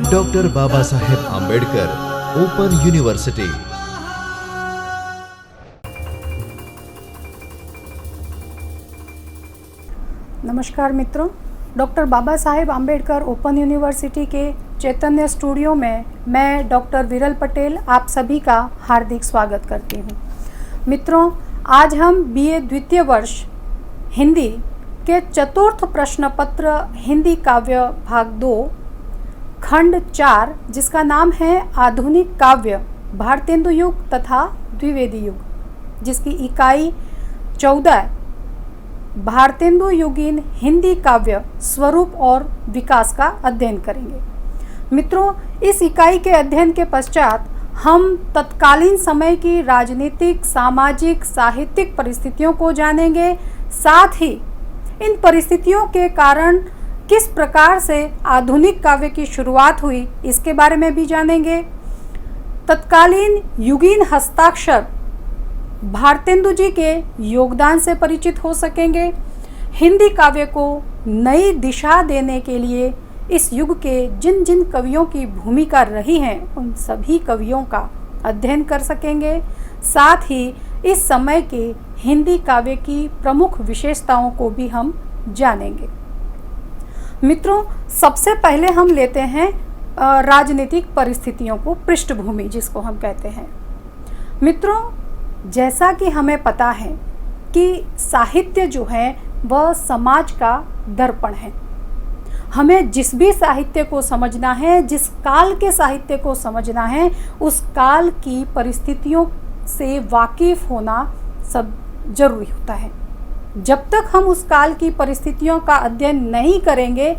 Doctor Baba Saheb Ambedkar open university. नमस्कार मित्रों, doctor Baba Saheb Ambedkar open university के चैतन्य स्टूडियो में मैं डॉक्टर विरल पटेल आप सभी का हार्दिक स्वागत करती हूँ। मित्रों, आज हम बीए द्वितीय वर्ष हिंदी के चतुर्थ प्रश्न पत्र हिंदी काव्य भाग 2 खंड 4 जिसका नाम है आधुनिक काव्य भारतेंदु युग तथा द्विवेदी युग, जिसकी इकाई 14 भारतेंदु युगीन हिंदी काव्य स्वरूप और विकास का अध्ययन करेंगे। मित्रों, इस इकाई के अध्ययन के पश्चात हम तत्कालीन समय की राजनीतिक, सामाजिक, साहित्यिक परिस्थितियों को जानेंगे। साथ ही इन परिस्थितियों के कारण किस प्रकार से आधुनिक काव्य की शुरुआत हुई इसके बारे में भी जानेंगे। तत्कालीन युगीन हस्ताक्षर भारतेंदु जी के योगदान से परिचित हो सकेंगे। हिंदी काव्य को नई दिशा देने के लिए इस युग के जिन जिन कवियों की भूमिका रही है उन सभी कवियों का अध्ययन कर सकेंगे। साथ ही इस समय के हिंदी काव्य की प्रमुख विशेषताओं को भी हम जानेंगे। मित्रों, सबसे पहले हम लेते हैं राजनीतिक परिस्थितियों को, पृष्ठभूमि जिसको हम कहते हैं। मित्रों, जैसा कि हमें पता है कि साहित्य जो है वह समाज का दर्पण है। हमें जिस भी साहित्य को समझना है, जिस काल के साहित्य को समझना है, उस काल की परिस्थितियों से वाकिफ होना सब जरूरी होता है। जब तक हम उस काल की परिस्थितियों का अध्ययन नहीं करेंगे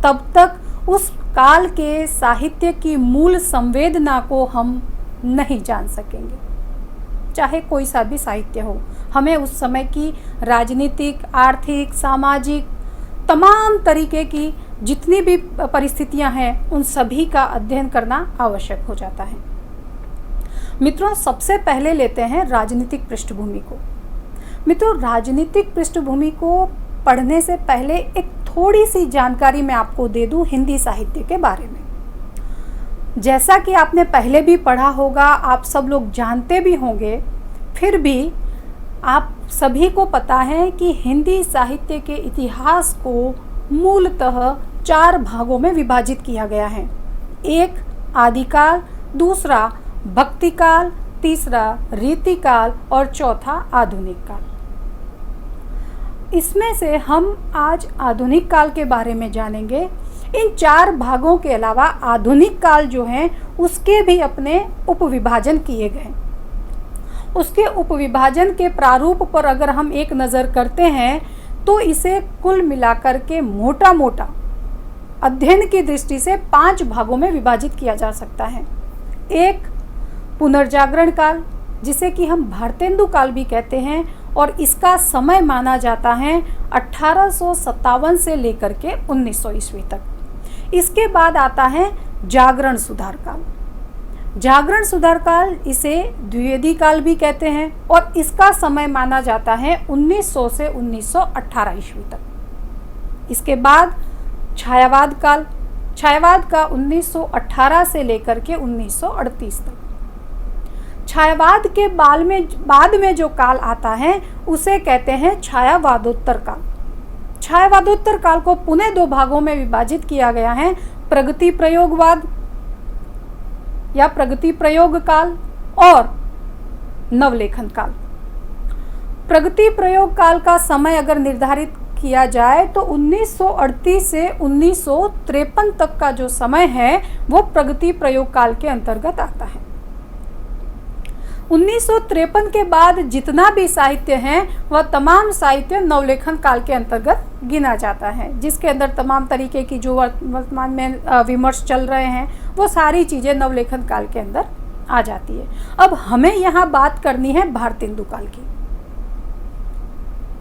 तब तक उस काल के साहित्य की मूल संवेदना को हम नहीं जान सकेंगे। चाहे कोई सा भी साहित्य हो, हमें उस समय की राजनीतिक, आर्थिक, सामाजिक तमाम तरीके की जितनी भी परिस्थितियां हैं उन सभी का अध्ययन करना आवश्यक हो जाता है। मित्रों, सबसे पहले लेते हैं राजनीतिक पृष्ठभूमि को। मित्रों, राजनीतिक पृष्ठभूमि को पढ़ने से पहले एक थोड़ी सी जानकारी मैं आपको दे दूं हिंदी साहित्य के बारे में। जैसा कि आपने पहले भी पढ़ा होगा, आप सब लोग जानते भी होंगे, फिर भी आप सभी को पता है कि हिंदी साहित्य के इतिहास को मूलतः 4 भागों में विभाजित किया गया है। एक आदिकाल, दूसरा भक्तिकाल, तीसरा रीतिकाल और चौथा आधुनिक काल। इसमें से हम आज आधुनिक काल के बारे में जानेंगे। इन 4 भागों के अलावा आधुनिक काल जो है उसके भी अपने उपविभाजन किए गए। उसके उपविभाजन के प्रारूप पर अगर हम एक नज़र करते हैं तो इसे कुल मिलाकर के मोटा मोटा अध्ययन की दृष्टि से 5 भागों में विभाजित किया जा सकता है। एक पुनर्जागरण काल, जिसे कि हम भारतेंदु काल भी कहते हैं, और इसका समय माना जाता है 1857 से लेकर के 1900 ईस्वी तक। इसके बाद आता है जागरण सुधार काल। जागरण सुधार काल इसे द्विवेदी काल भी कहते हैं और इसका समय माना जाता है 1900 से 1918 ईस्वी तक। इसके बाद छायावाद काल, छायावाद का 1918 से लेकर के 1938 तक। छायावाद के बाद में जो काल आता है उसे कहते हैं छायावादोत्तर काल। छायावादोत्तर काल को पुनः 2 भागों में विभाजित किया गया है, प्रगति प्रयोगवाद या प्रगति प्रयोग काल और नवलेखन काल। प्रगति प्रयोग काल का समय अगर निर्धारित किया जाए तो 1938 से 1953 तक का जो समय है वो प्रगति प्रयोग काल के अंतर्गत आता है। 1953 के बाद जितना भी साहित्य है वह तमाम साहित्य नवलेखन काल के अंतर्गत गिना जाता है, जिसके अंदर तमाम तरीके की जो वर्तमान में विमर्श चल रहे हैं वो सारी चीज़ें नवलेखन काल के अंदर आ जाती है। अब हमें यहाँ बात करनी है भारतेंदु काल की।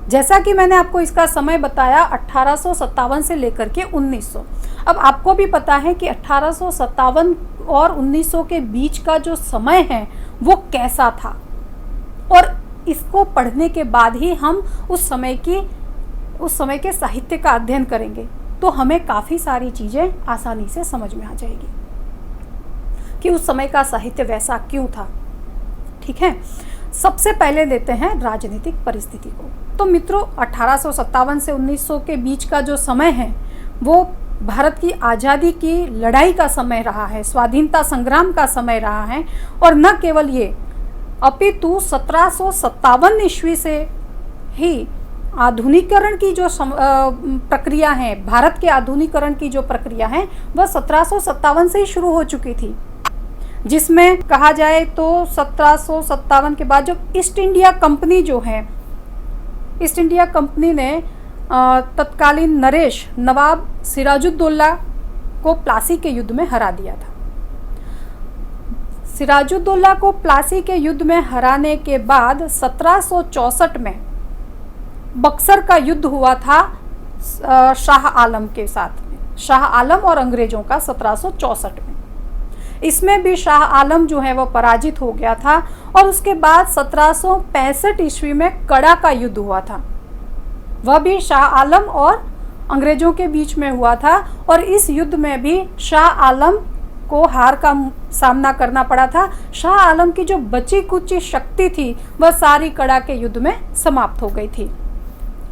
जैसा कि मैंने आपको इसका समय बताया 1857 से लेकर के 1900। अब आपको भी पता है कि 1857 और 1900 के बीच का जो समय है वो कैसा था, और इसको पढ़ने के बाद ही हम उस समय के साहित्य का अध्ययन करेंगे। तो हमें काफ़ी सारी चीज़ें आसानी से समझ में आ जाएगी कि उस समय का साहित्य वैसा क्यों था। ठीक है, सबसे पहले लेते हैं राजनीतिक परिस्थिति को। तो मित्रों 1857 से 1900 के बीच का जो समय है वो भारत की आज़ादी की लड़ाई का समय रहा है, स्वाधीनता संग्राम का समय रहा है। और न केवल ये, अपितु 1757 ईस्वी से ही आधुनिकीकरण की जो प्रक्रिया है, भारत के आधुनिकीकरण की जो प्रक्रिया है वह 1757 से ही शुरू हो चुकी थी, जिसमें कहा जाए तो 1757 के बाद जो ईस्ट इंडिया कंपनी जो है, ईस्ट इंडिया कंपनी ने तत्कालीन नरेश नवाब सिराजुद्दौला को प्लासी के युद्ध में हरा दिया था। सिराजुद्दौला को प्लासी के युद्ध में हराने के बाद 1764 में बक्सर का युद्ध हुआ था शाह आलम के साथ में, शाह आलम और अंग्रेजों का 1764 में। इसमें भी शाह आलम जो है वो पराजित हो गया था। और उसके बाद 1765 ईस्वी में कड़ा का युद्ध हुआ था, वह भी शाह आलम और अंग्रेजों के बीच में हुआ था। और इस युद्ध में भी शाह आलम को हार का सामना करना पड़ा था। शाह आलम की जो बची कुची शक्ति थी वह सारी कड़ा के युद्ध में समाप्त हो गई थी।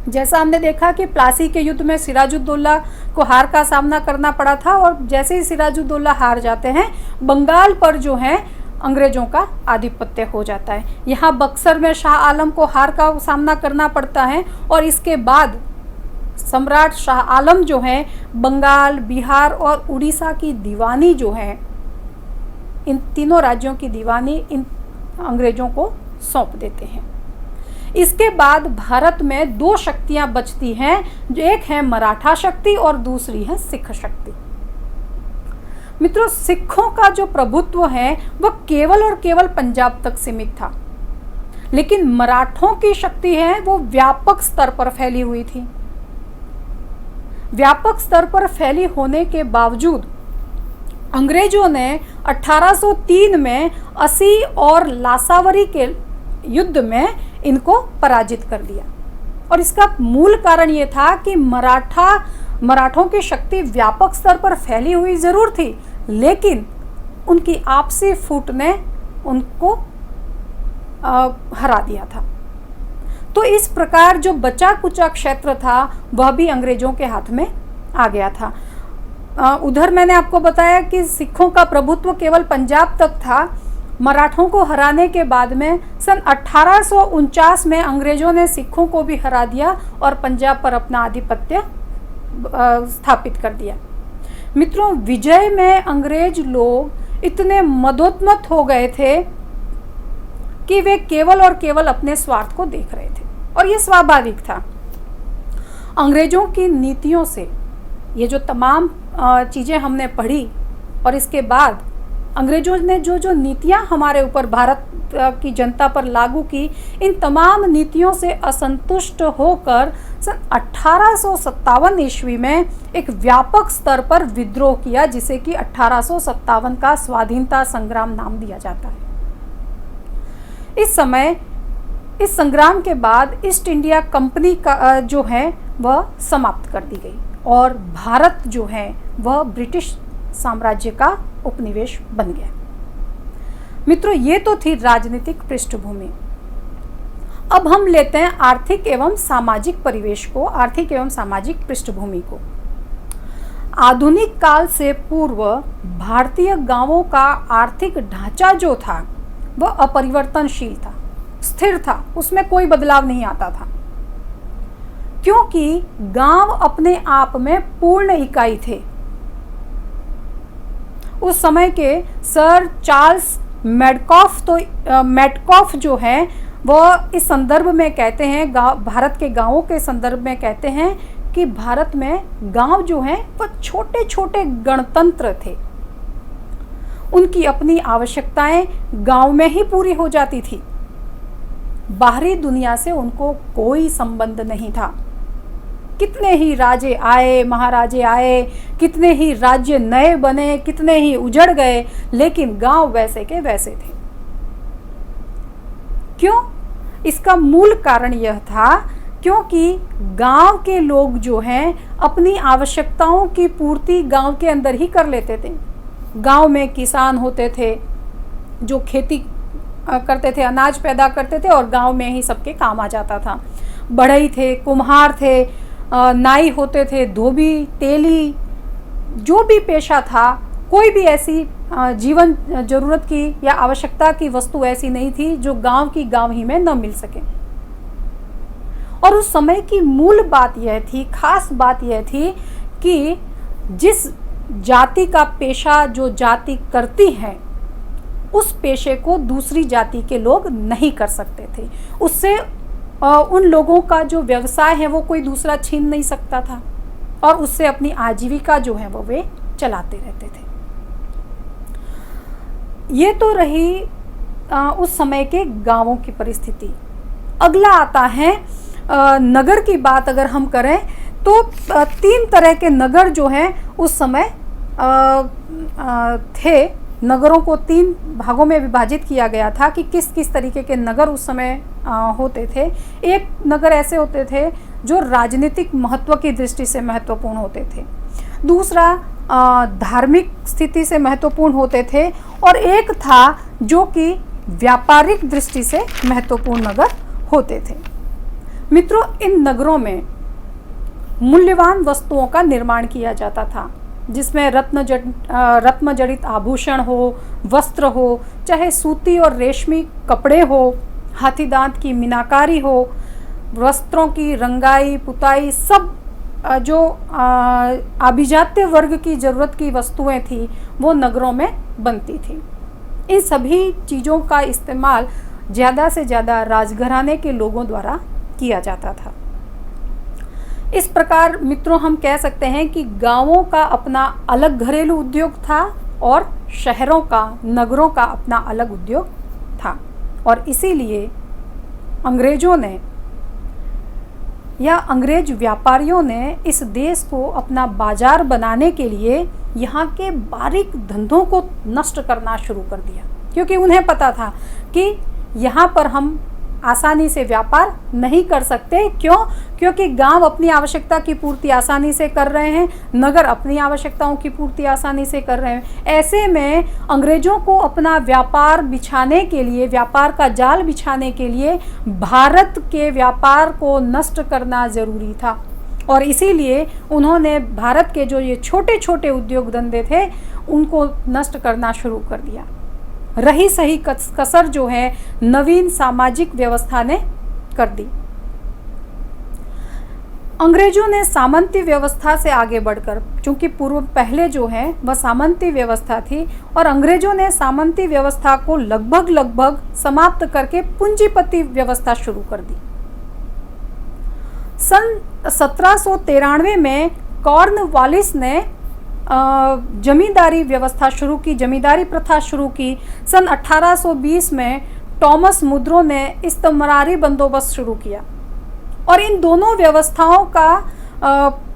जैसा हमने देखा कि प्लासी के युद्ध में सिराजुद्दौला को हार का सामना करना पड़ा था, और जैसे ही सिराजुद्दौला हार जाते हैं बंगाल पर जो है अंग्रेजों का आधिपत्य हो जाता है। यहाँ बक्सर में शाह आलम को हार का सामना करना पड़ता है, और इसके बाद सम्राट शाह आलम जो है बंगाल, बिहार और उड़ीसा की दीवानी जो है, इन तीनों राज्यों की दीवानी इन अंग्रेजों को सौंप देते हैं। इसके बाद भारत में दो शक्तियां बचती हैं, जो एक है मराठा शक्ति और दूसरी है सिख शक्ति। मित्रों, सिखों का जो प्रभुत्व है वह केवल और केवल पंजाब तक सीमित था, लेकिन मराठों की शक्ति है वो व्यापक स्तर पर फैली हुई थी। व्यापक स्तर पर फैली होने के बावजूद अंग्रेजों ने 1803 में अस्सी और लासावरी के युद्ध में इनको पराजित कर दिया। और इसका मूल कारण ये था कि मराठों की शक्ति व्यापक स्तर पर फैली हुई जरूर थी, लेकिन उनकी आपसी फूट ने उनको हरा दिया था। तो इस प्रकार जो बचा कुचा क्षेत्र था वह भी अंग्रेजों के हाथ में आ गया था। उधर मैंने आपको बताया कि सिखों का प्रभुत्व केवल पंजाब तक था। मराठों को हराने के बाद में सन 1849 में अंग्रेजों ने सिखों को भी हरा दिया और पंजाब पर अपना आधिपत्य स्थापित कर दिया। मित्रों, विजय में अंग्रेज लोग इतने मदोन्मत्त हो गए थे कि वे केवल और केवल अपने स्वार्थ को देख रहे थे, और ये स्वाभाविक था। अंग्रेजों की नीतियों से ये जो तमाम चीज़ें हमने पढ़ी, और इसके बाद अंग्रेजों ने जो जो नीतियां हमारे ऊपर, भारत की जनता पर लागू की, इन तमाम नीतियों से असंतुष्ट होकर सन 1857 ईस्वी में एक व्यापक स्तर पर विद्रोह किया, जिसे कि 1857 का स्वाधीनता संग्राम नाम दिया जाता है। इस समय, इस संग्राम के बाद ईस्ट इंडिया कंपनी का जो है वह समाप्त कर दी गई, और भारत जो है वह ब्रिटिश साम्राज्य का उपनिवेश बन गया। मित्रों, ये तो थी राजनीतिक पृष्ठभूमि। अब हम लेते हैं आर्थिक एवं सामाजिक परिवेश को, आर्थिक एवं सामाजिक पृष्ठभूमि को। आधुनिक काल से पूर्व भारतीय गांवों का आर्थिक ढांचा जो था वह अपरिवर्तनशील था, स्थिर था, उसमें कोई बदलाव नहीं आता था, क्योंकि गांव अपने आप में पूर्ण इकाई थे। उस समय के सर चार्ल्स मेडकॉफ जो है वह इस संदर्भ में कहते हैं, भारत के गांवों के संदर्भ में कहते हैं कि भारत में गांव जो हैं वह छोटे छोटे गणतंत्र थे। उनकी अपनी आवश्यकताएं गांव में ही पूरी हो जाती थी, बाहरी दुनिया से उनको कोई संबंध नहीं था। कितने ही राजे आए, महाराजे आए, कितने ही राज्य नए बने, कितने ही उजड़ गए, लेकिन गांव वैसे के वैसे थे। क्यों? इसका मूल कारण यह था क्योंकि गांव के लोग जो हैं अपनी आवश्यकताओं की पूर्ति गांव के अंदर ही कर लेते थे। गांव में किसान होते थे जो खेती करते थे, अनाज पैदा करते थे और गांव में ही सबके काम आ जाता था। बढ़ई थे, कुम्हार थे, नाई होते थे, धोबी, तेली, जो भी पेशा था, कोई भी ऐसी जीवन जरूरत की या आवश्यकता की वस्तु ऐसी नहीं थी जो गांव की गांव ही में न मिल सके। और उस समय की मूल बात यह थी, खास बात यह थी कि जिस जाति का पेशा जो जाति करती है उस पेशे को दूसरी जाति के लोग नहीं कर सकते थे। उससे उन लोगों का जो व्यवसाय है वो कोई दूसरा छीन नहीं सकता था और उससे अपनी आजीविका जो है वो वे चलाते रहते थे। ये तो रही उस समय के गांवों की परिस्थिति। अगला आता है नगर की बात अगर हम करें तो 3 तरह के नगर जो हैं उस समय थे। नगरों को 3 भागों में विभाजित किया गया था कि किस किस तरीके के नगर उस समय होते थे। एक नगर ऐसे होते थे जो राजनीतिक महत्व की दृष्टि से महत्वपूर्ण होते थे, दूसरा धार्मिक स्थिति से महत्वपूर्ण होते थे और एक था जो कि व्यापारिक दृष्टि से महत्वपूर्ण नगर होते थे। मित्रों, इन नगरों में मूल्यवान वस्तुओं का निर्माण किया जाता था जिसमें रत्न जड़ित आभूषण हो, वस्त्र हो, चाहे सूती और रेशमी कपड़े हो, हाथी दांत की मीनाकारी हो, वस्त्रों की रंगाई पुताई, सब जो अभिजात्य वर्ग की ज़रूरत की वस्तुएं थी वो नगरों में बनती थी। इन सभी चीज़ों का इस्तेमाल ज़्यादा से ज़्यादा राजघराने के लोगों द्वारा किया जाता था। इस प्रकार मित्रों हम कह सकते हैं कि गांवों का अपना अलग घरेलू उद्योग था और शहरों का, नगरों का अपना अलग उद्योग था। और इसीलिए अंग्रेजों ने या अंग्रेज व्यापारियों ने इस देश को अपना बाजार बनाने के लिए यहाँ के बारीक धंधों को नष्ट करना शुरू कर दिया, क्योंकि उन्हें पता था कि यहाँ पर हम आसानी से व्यापार नहीं कर सकते। क्यों? क्योंकि गांव अपनी आवश्यकता की पूर्ति आसानी से कर रहे हैं, नगर अपनी आवश्यकताओं की पूर्ति आसानी से कर रहे हैं। ऐसे में अंग्रेजों को अपना व्यापार बिछाने के लिए, व्यापार का जाल बिछाने के लिए भारत के व्यापार को नष्ट करना ज़रूरी था और इसीलिए उन्होंने भारत के जो ये छोटे छोटे उद्योग धंधे थे उनको नष्ट करना शुरू कर दिया। रही सही कसर जो है नवीन सामाजिक व्यवस्था ने कर दी। अंग्रेजों ने सामंती व्यवस्था से आगे बढ़कर, चूंकि पहले जो है वह सामंती व्यवस्था थी और अंग्रेजों ने सामंती व्यवस्था को लगभग समाप्त करके पूंजीपति व्यवस्था शुरू कर दी। सन 1793 में कॉर्नवालिस ने जमींदारी व्यवस्था शुरू की, जमींदारी प्रथा शुरू की। सन 1820 में टॉमस मुद्रो ने इस्तमरारी बंदोबस्त शुरू किया और इन दोनों व्यवस्थाओं का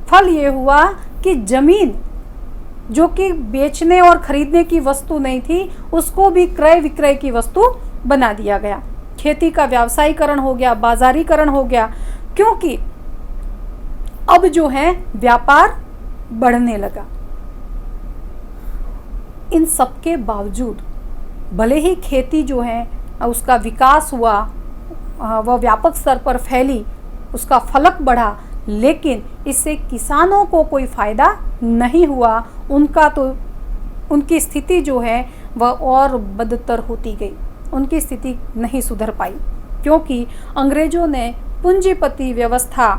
फल ये हुआ कि जमीन जो कि बेचने और खरीदने की वस्तु नहीं थी उसको भी क्रय विक्रय की वस्तु बना दिया गया। खेती का व्यावसायीकरण हो गया, बाजारीकरण हो गया, क्योंकि अब जो है व्यापार बढ़ने लगा। इन सबके बावजूद भले ही खेती जो है उसका विकास हुआ, वह व्यापक स्तर पर फैली, उसका फलक बढ़ा, लेकिन इससे किसानों को कोई फ़ायदा नहीं हुआ। उनकी स्थिति जो है वह और बदतर होती गई, उनकी स्थिति नहीं सुधर पाई, क्योंकि अंग्रेजों ने पूंजीपति व्यवस्था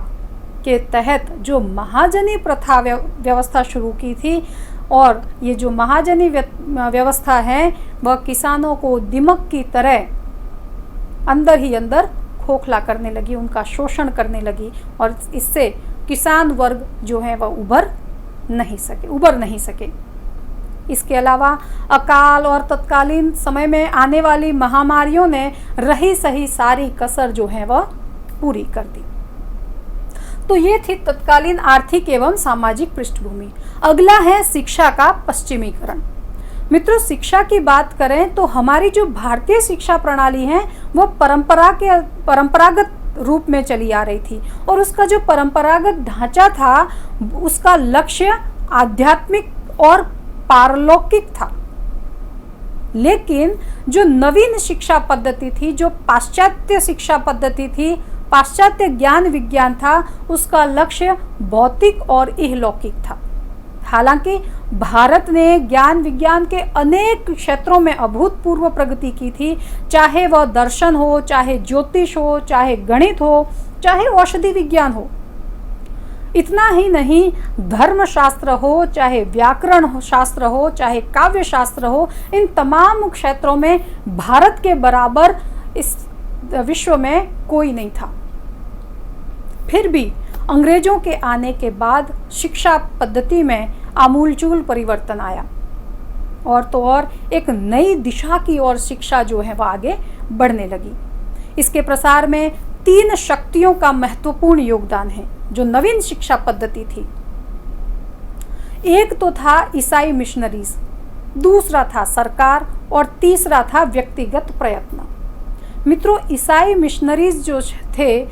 के तहत जो महाजनी प्रथा व्यवस्था शुरू की थी और ये जो महाजनी व्यवस्था है वह किसानों को दिमक की तरह अंदर ही अंदर खोखला करने लगी, उनका शोषण करने लगी और इससे किसान वर्ग जो है वह उबर नहीं सके। इसके अलावा अकाल और तत्कालीन समय में आने वाली महामारियों ने रही सही सारी कसर जो है वह पूरी कर दी। तो ये थी तत्कालीन आर्थिक एवं सामाजिक पृष्ठभूमि। अगला है शिक्षा का पश्चिमीकरण। मित्रों, शिक्षा की बात करें तो हमारी जो भारतीय शिक्षा प्रणाली है वो परंपरागत रूप में चली आ रही थी और उसका जो परंपरागत ढांचा था उसका लक्ष्य आध्यात्मिक और पारलौकिक था। लेकिन जो नवीन शिक्षा पद्धति थी, जो पाश्चात्य शिक्षा पद्धति थी, पाश्चात्य ज्ञान विज्ञान था, उसका लक्ष्य भौतिक और इहलौकिक था। हालांकि भारत ने ज्ञान विज्ञान के अनेक क्षेत्रों में अभूतपूर्व प्रगति की थी, चाहे वह दर्शन हो, चाहे ज्योतिष हो, चाहे गणित हो, चाहे औषधि विज्ञान हो। इतना ही नहीं, धर्मशास्त्र हो, चाहे व्याकरण शास्त्र हो, चाहे काव्य शास्त्र हो, इन तमाम क्षेत्रों में भारत के बराबर इस विश्व में कोई नहीं था। फिर भी अंग्रेजों के आने के बाद शिक्षा पद्धति में आमूलचूल परिवर्तन आया और तो और एक नई दिशा की ओर शिक्षा जो है वह आगे बढ़ने लगी। इसके प्रसार में 3 शक्तियों का महत्वपूर्ण योगदान है जो नवीन शिक्षा पद्धति थी। एक तो था ईसाई मिशनरीज, दूसरा था सरकार और तीसरा था व्यक्तिगत प्रयत्न। मित्रों, ईसाई मिशनरीज जो थे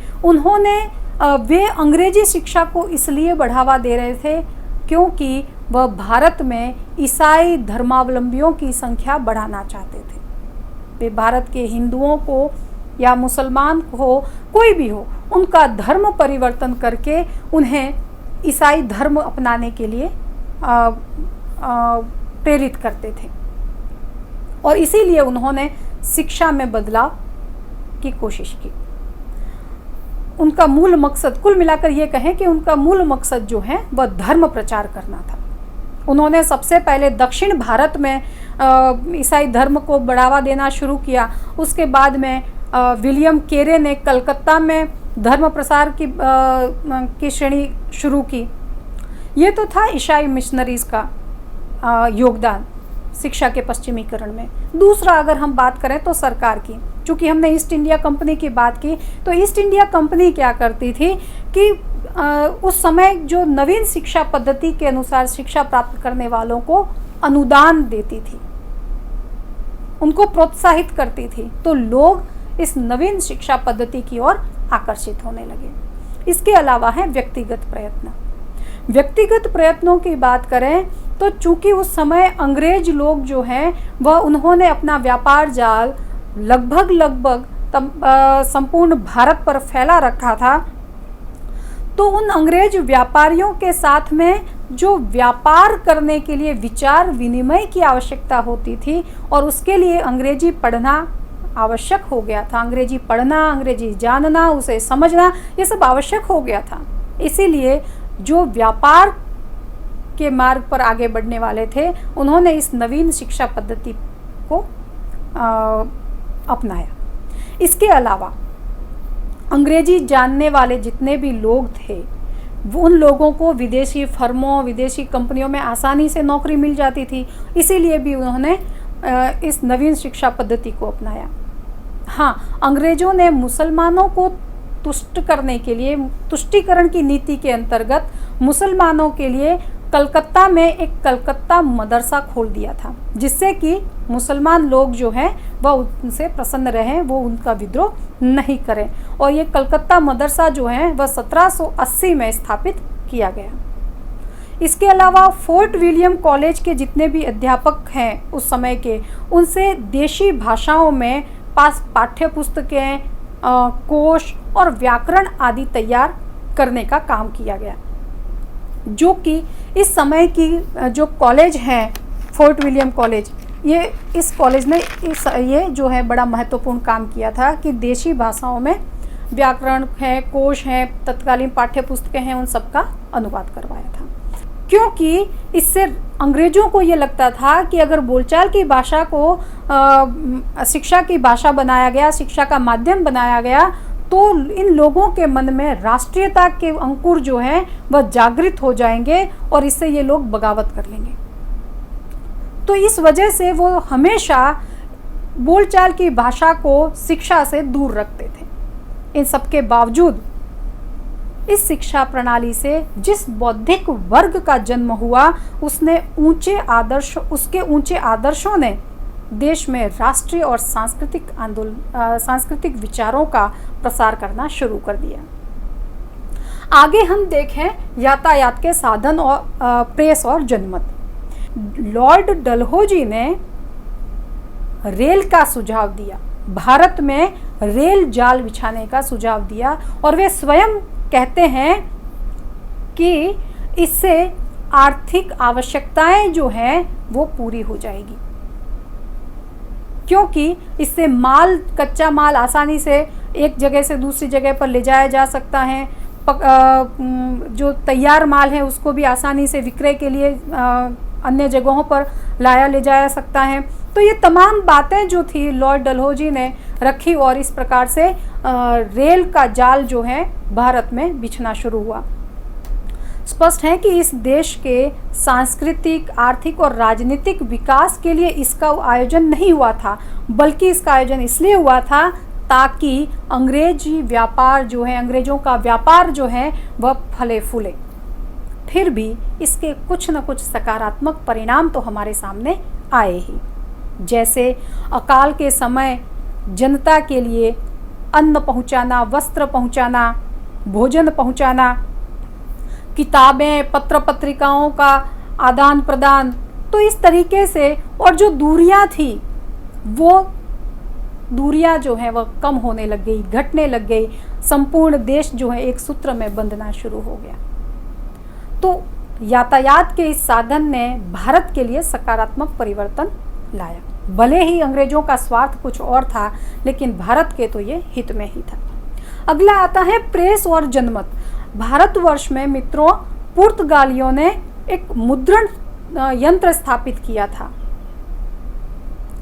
वे अंग्रेजी शिक्षा को इसलिए बढ़ावा दे रहे थे क्योंकि वह भारत में ईसाई धर्मावलंबियों की संख्या बढ़ाना चाहते थे। वे भारत के हिंदुओं को या मुसलमान हो, कोई भी हो, उनका धर्म परिवर्तन करके उन्हें ईसाई धर्म अपनाने के लिए प्रेरित करते थे और इसीलिए उन्होंने शिक्षा में बदलाव की कोशिश की। उनका मूल मकसद, कुल मिलाकर ये कहें कि उनका मूल मकसद जो है वह धर्म प्रचार करना था। उन्होंने सबसे पहले दक्षिण भारत में ईसाई धर्म को बढ़ावा देना शुरू किया। उसके बाद में विलियम केरे ने कलकत्ता में धर्म प्रसार की श्रेणी शुरू की। ये तो था ईसाई मिशनरीज का योगदान शिक्षा के पश्चिमीकरण में। दूसरा अगर हम बात करें तो सरकार की, चूँकि हमने ईस्ट इंडिया कंपनी की बात की, तो ईस्ट इंडिया कंपनी क्या करती थी कि उस समय जो नवीन शिक्षा पद्धति के अनुसार शिक्षा प्राप्त करने वालों को अनुदान देती थी, उनको प्रोत्साहित करती थी, तो लोग इस नवीन शिक्षा पद्धति की ओर आकर्षित होने लगे। इसके अलावा है व्यक्तिगत प्रयत्न। व्यक्तिगत प्रयत्नों की बात करें तो चूंकि उस समय अंग्रेज लोग जो हैं वह उन्होंने अपना व्यापार जाल लगभग संपूर्ण भारत पर फैला रखा था, तो उन अंग्रेज व्यापारियों के साथ में जो व्यापार करने के लिए विचार विनिमय की आवश्यकता होती थी और उसके लिए अंग्रेजी पढ़ना आवश्यक हो गया था। अंग्रेजी पढ़ना, अंग्रेजी जानना, उसे समझना, ये सब आवश्यक हो गया था। इसीलिए जो व्यापार के मार्ग पर आगे बढ़ने वाले थे उन्होंने इस नवीन शिक्षा पद्धति को अपनाया। इसके अलावा अंग्रेजी जानने वाले जितने भी लोग थे उन लोगों को विदेशी फर्मों, विदेशी कंपनियों में आसानी से नौकरी मिल जाती थी, इसीलिए भी उन्होंने इस नवीन शिक्षा पद्धति को अपनाया। हाँ, अंग्रेजों ने मुसलमानों को तुष्ट करने के लिए तुष्टीकरण की नीति के अंतर्गत मुसलमानों के लिए कलकत्ता में एक कलकत्ता मदरसा खोल दिया था, जिससे कि मुसलमान लोग जो हैं वह उनसे प्रसन्न रहें, वो उनका विद्रोह नहीं करें। और ये कलकत्ता मदरसा जो है वह 1780 में स्थापित किया गया। इसके अलावा फोर्ट विलियम कॉलेज के जितने भी अध्यापक हैं उस समय के, उनसे देशी भाषाओं में पाठ्य पुस्तकें, कोश और व्याकरण आदि तैयार करने का काम किया गया, जो कि इस समय की जो कॉलेज हैं फोर्ट विलियम कॉलेज, ये इस कॉलेज ने ये जो है बड़ा महत्वपूर्ण काम किया था कि देशी भाषाओं में व्याकरण है, कोश हैं, तत्कालीन पाठ्य पुस्तकें हैं, उन सब का अनुवाद करवाया था। क्योंकि इससे अंग्रेजों को ये लगता था कि अगर बोलचाल की भाषा को शिक्षा की भाषा बनाया गया, शिक्षा का माध्यम बनाया गया, तो इन लोगों के मन में राष्ट्रीयता के अंकुर जो हैं वह जागृत हो जाएंगे और इससे ये लोग बगावत कर लेंगे। तो इस वजह से वो हमेशा बोलचाल की भाषा को शिक्षा से दूर रखते थे। इन सब के बावजूद इस शिक्षा प्रणाली से जिस बौद्धिक वर्ग का जन्म हुआ उसके ऊंचे आदर्शों ने देश में राष्ट्रीय और सांस्कृतिक विचारों का प्रसार करना शुरू कर दिया। आगे हम देखें यातायात के साधन और प्रेस और जनमत। लॉर्ड डलहौजी ने रेल का सुझाव दिया, भारत में रेल जाल बिछाने का सुझाव दिया, और वे स्वयं कहते हैं कि इससे आर्थिक आवश्यकताएं जो हैं वो पूरी हो जाएगी, क्योंकि इससे कच्चा माल आसानी से एक जगह से दूसरी जगह पर ले जाया जा सकता है। जो तैयार माल है उसको भी आसानी से विक्रय के लिए अन्य जगहों पर ले जाया सकता है। तो ये तमाम बातें जो थी लॉर्ड डलहौजी ने रखी, और इस प्रकार से रेल का जाल जो है भारत में बिछना शुरू हुआ। स्पष्ट है कि इस देश के सांस्कृतिक, आर्थिक और राजनीतिक विकास के लिए इसका आयोजन नहीं हुआ था, बल्कि इसका आयोजन इसलिए हुआ था ताकि अंग्रेजी व्यापार जो है, अंग्रेजों का व्यापार जो है वह फले फूले। फिर भी इसके कुछ न कुछ सकारात्मक परिणाम तो हमारे सामने आए ही, जैसे अकाल के समय जनता के लिए अन्न पहुंचाना, वस्त्र पहुंचाना, भोजन पहुंचाना, किताबें, पत्र पत्रिकाओं का आदान प्रदान। तो इस तरीके से, और जो दूरियां थी वो दूरियां जो है वह कम होने लग गई, घटने लग गई। संपूर्ण देश जो है एक सूत्र में बंधना शुरू हो गया। तो यातायात के इस साधन ने भारत के लिए सकारात्मक परिवर्तन लाया। भले ही अंग्रेजों का स्वार्थ कुछ और था, लेकिन भारत के तो ये हित में ही था। अगला आता है प्रेस और जनमत। भारतवर्ष में मित्रों पुर्तगालियों ने एक मुद्रण यंत्र स्थापित किया था।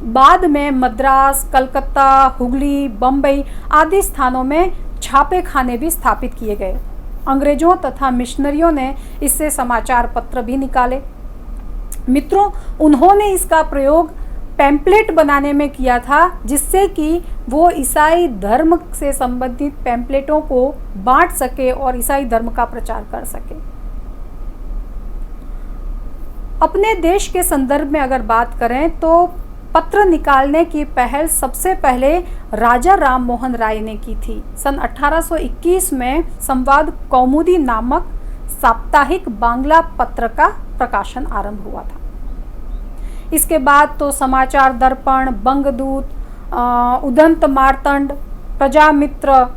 बाद में मद्रास, कलकत्ता, हुगली, बम्बई आदि स्थानों में छापे खाने भी स्थापित किए गए। अंग्रेजों तथा मिशनरियों ने इससे समाचार पत्र भी निकाले। मित्रों, उन्होंने इसका प्रयोग पैम्पलेट बनाने में किया था, जिससे कि वो ईसाई धर्म से संबंधित पैम्पलेटों को बांट सके और ईसाई धर्म का प्रचार कर सके। अपने देश के संदर्भ में अगर बात करें तो पत्र निकालने की पहल सबसे पहले राजा राम मोहन राय ने की थी। सन 1821 में संवाद कौमुदी नामक साप्ताहिक बांग्ला पत्र का प्रकाशन आरंभ हुआ था। इसके बाद तो समाचार दर्पण, बंगदूत, उदंत मार्तंड, प्रजामित्र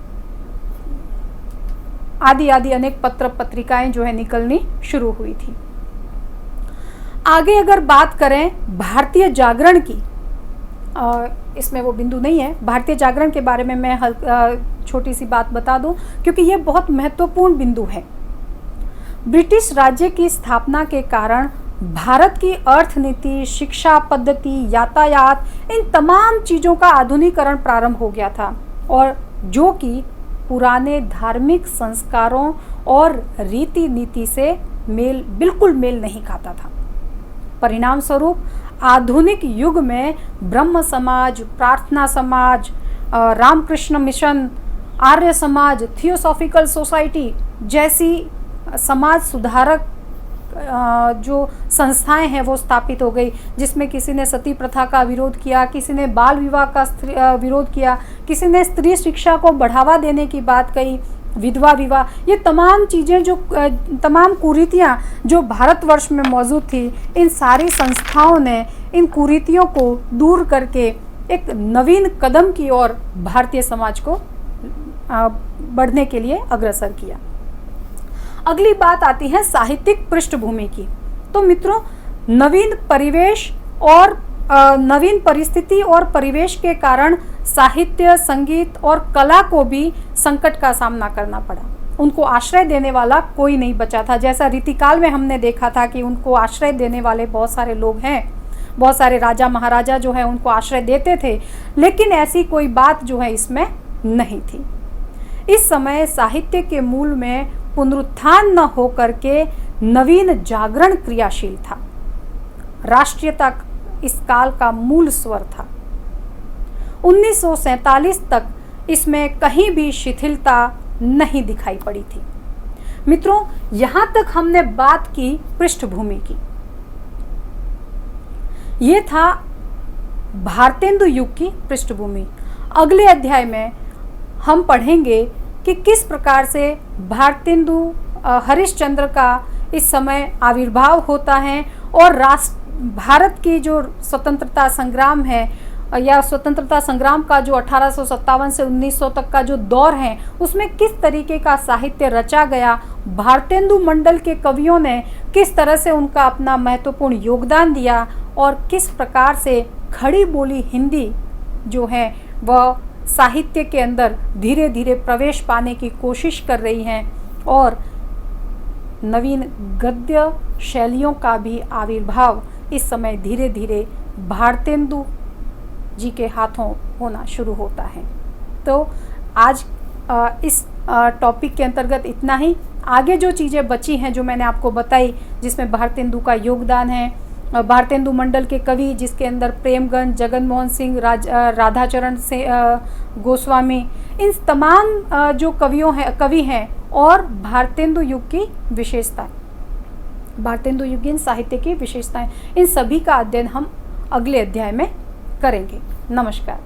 आदि आदि अनेक पत्र पत्रिकाएं जो है निकलनी शुरू हुई थी। आगे अगर बात करें भारतीय जागरण की, इसमें वो बिंदु नहीं है, भारतीय जागरण के बारे में मैं छोटी सी बात बता दूं, क्योंकि ये बहुत महत्वपूर्ण बिंदु है। ब्रिटिश राज्य की स्थापना के कारण भारत की अर्थनीति, शिक्षा पद्धति, यातायात, इन तमाम चीज़ों का आधुनिकीकरण प्रारंभ हो गया था, और जो कि पुराने धार्मिक संस्कारों और रीति नीति से बिल्कुल मेल नहीं खाता था। परिणाम स्वरूप आधुनिक युग में ब्रह्म समाज, प्रार्थना समाज, Ramakrishna mission, Arya Samaj, theosophical society जैसी समाज सुधारक जो संस्थाएं हैं वो स्थापित हो गई, जिसमें किसी ने सती प्रथा का विरोध किया, किसी ने बाल विवाह का विरोध किया, किसी ने स्त्री शिक्षा को बढ़ावा देने की बात कही, विधवा विवाह। ये तमाम चीज़ें, जो तमाम कुरीतियाँ जो भारतवर्ष में मौजूद थी, इन सारी संस्थाओं ने इन कुरीतियों को दूर करके एक नवीन कदम की ओर भारतीय समाज को बढ़ने के लिए अग्रसर किया। अगली बात आती है साहित्यिक पृष्ठभूमि की। तो मित्रों, नवीन परिवेश और नवीन परिस्थिति और परिवेश के कारण साहित्य, संगीत और कला को भी संकट का सामना करना पड़ा। उनको आश्रय देने वाला कोई नहीं बचा था। जैसा रीतिकाल में हमने देखा था कि उनको आश्रय देने वाले बहुत सारे लोग हैं, बहुत सारे राजा महाराजा जो है उनको आश्रय देते थे, लेकिन ऐसी कोई बात जो है इसमें नहीं थी। इस समय साहित्य के मूल में पुनरुत्थान न होकर के नवीन जागरण क्रियाशील था। राष्ट्रीयता इस काल का मूल स्वर था। 1947 तक इसमें कहीं भी शिथिलता नहीं दिखाई पड़ी थी। मित्रों, यहां तक हमने बात की पृष्ठभूमि की। ये था भारतेंदु युग की पृष्ठभूमि। अगले अध्याय में हम पढ़ेंगे कि किस प्रकार से भारतेंदु हरिश्चंद्र का इस समय आविर्भाव होता है और भारत की जो स्वतंत्रता संग्राम है या स्वतंत्रता संग्राम का जो 1857 से 1900 तक का जो दौर है उसमें किस तरीके का साहित्य रचा गया, भारतेंदु मंडल के कवियों ने किस तरह से उनका अपना महत्वपूर्ण योगदान दिया और किस प्रकार से खड़ी बोली हिंदी जो है वह साहित्य के अंदर धीरे धीरे प्रवेश पाने की कोशिश कर रही हैं और नवीन गद्य शैलियों का भी आविर्भाव इस समय धीरे धीरे भारतेंदु जी के हाथों होना शुरू होता है। तो आज इस टॉपिक के अंतर्गत इतना ही। आगे जो चीज़ें बची हैं जो मैंने आपको बताई, जिसमें भारतेंदु का योगदान है, भारतेंदु मंडल के कवि जिसके अंदर प्रेमगंज, जगन मोहन सिंह, राधाचरण से गोस्वामी, इन तमाम जो कवि हैं और भारतेंदु युग की विशेषताएं, भारतेंदु युगीन साहित्य की विशेषताएं, इन सभी का अध्ययन हम अगले अध्याय में करेंगे। नमस्कार।